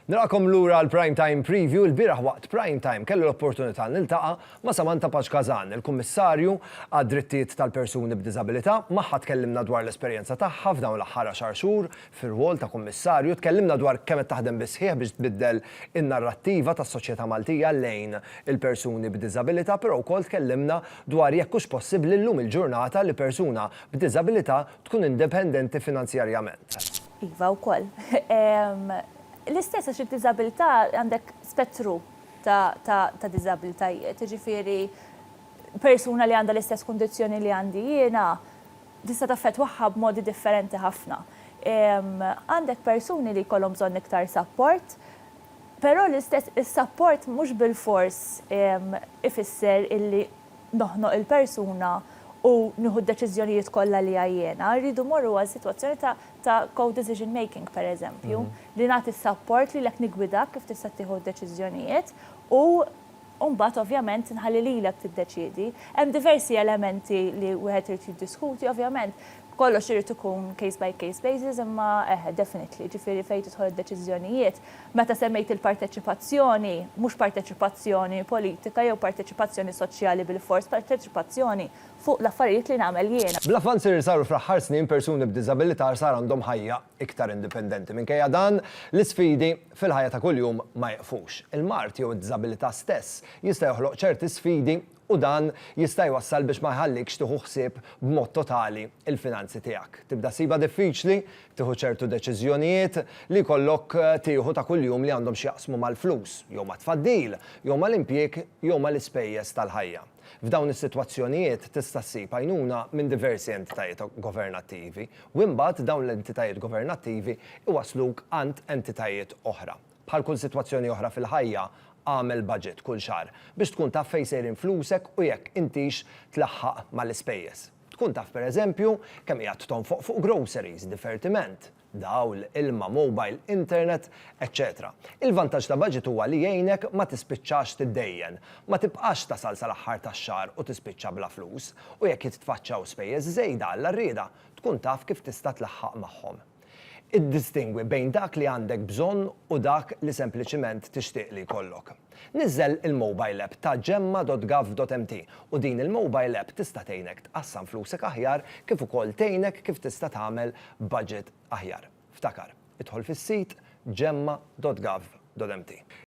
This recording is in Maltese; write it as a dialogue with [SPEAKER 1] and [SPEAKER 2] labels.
[SPEAKER 1] Nilaqkom lura l-Prime Time Preview il-biraħ waqt Prime Time kellu l-opportunità niltaqa' ma' Samantha Paċkazan, il-Kummissarju għad-drittijiet tal-persuni b'diżabilità, magħha tkellimna dwar l-esperjenza tagħha f'dawn l-aħħar 10 xhur fir-rwol ta' Kummissarju, tkellimna dwar kemm qed taħdem bisħieħ biex tbiddel in-narrattiva tas-soċjetà Maltija lejn il-persuni b'diżabilità, però wkoll tkellimna dwar jekk hux possibbli llum il-ġurnata li persuna b'diżabilità tkun indipendenti finanzjarjament.
[SPEAKER 2] Iva wkoll. L-istess għax id-diżabilità għandek spettru ta' diżabilitajiet, ġifieri persuna li għandha l-istess kundizzjoni li għandi jiena tista' taffettwaħħa b'modi differenti ħafna. Għandek persuni li jkollhom bżonn iktar support, però l-istess is-support mhux bil-fors ifisser illi noħnoq il-persuna u nieħu d-deċiżjonijiet kollha li għajjena. Rridu morru għal sitwazzjoni ta' co-decision making, pereżempju, li nagħti support li lek nigwidak kif tista' tieħu d-deċiżjonijiet u mbagħad ovvjament inħalli lilek tiddeċiedi. Hemm diversi elementi li wieħed irid jiddiskuti, ovvjament kollox irid ikun case by case basis, imma definitely ġifieri fejn tidħol id-deċiżjonijiet. Meta semmejt il-parteċipazzjoni, mhux parteċipazzjoni politika jew parteċipazzjoni soċjali bil-fors, parteċipazzjoni fuq l-affarijiet li nagħmel jiena.
[SPEAKER 1] Bl-avvanzi li saru fl-aħħar snin persuni b'diżabilità sar għandhom ħajja iktar indipendenti. Minkejja dan l-isfidi fil-ħajja ta' kuljum ma jeqfux. Il-mart jew id-diżabilità stess jista' joħloq ċerti sfidi u dan jista' jwassal biex ma jħallikx tieħu ħsieb b'mod totali il-finanzi tiegħek. Tibda siba diffiċli tieħu ċertu deċiżjonijiet li jkollok tieħu ta' kuljum li għandhom x'jaqsmu mal-flus, jew ma' tfaddil, jew mal-impjieg, jew mal-ispejjeż tal-ħajja. F'dawn is-sitwazzjonijiet tista' ssib għajnuna minn diversi entitajiet governattivi u imbagħad dawn l-entitajiet governattivi iwasluk għand entitajiet oħra. Bħal kull sitwazzjoni oħra fil-ħajja għamel budget kull xahar biex tkun taf fejn sejrin flusek u jekk intix tlaħħaq mal-ispejjeż. Tkun taf pereżempju kemm qiegħed tonfoq fuq groceries, divertiment, dawl, ilma, mobile, internet, etc. Il-vantaġġ ta' budget huwa li jgħinek ma tispiċċax tiddejjen, ma tibqax tasal sal-aħħar tax-xahar u tispiċċa bla flus u jekk jitfaċċaw spejjeż żejda alla rrieda tkun taf kif tista' tlaħħaq magħhom. Iddistingwi bejn dak li għandek bżonn u dak li sempliċiment tixtieq li jkollok. Niżżel il-mobile app ta' gemma.gov.mt u din il-mobile app tista' tgħinek tqassam flusek aħjar kif ukoll tgħinek kif tista' tagħmel budget aħjar. Ftakar, idħol fis-sit gemma.gov.mt.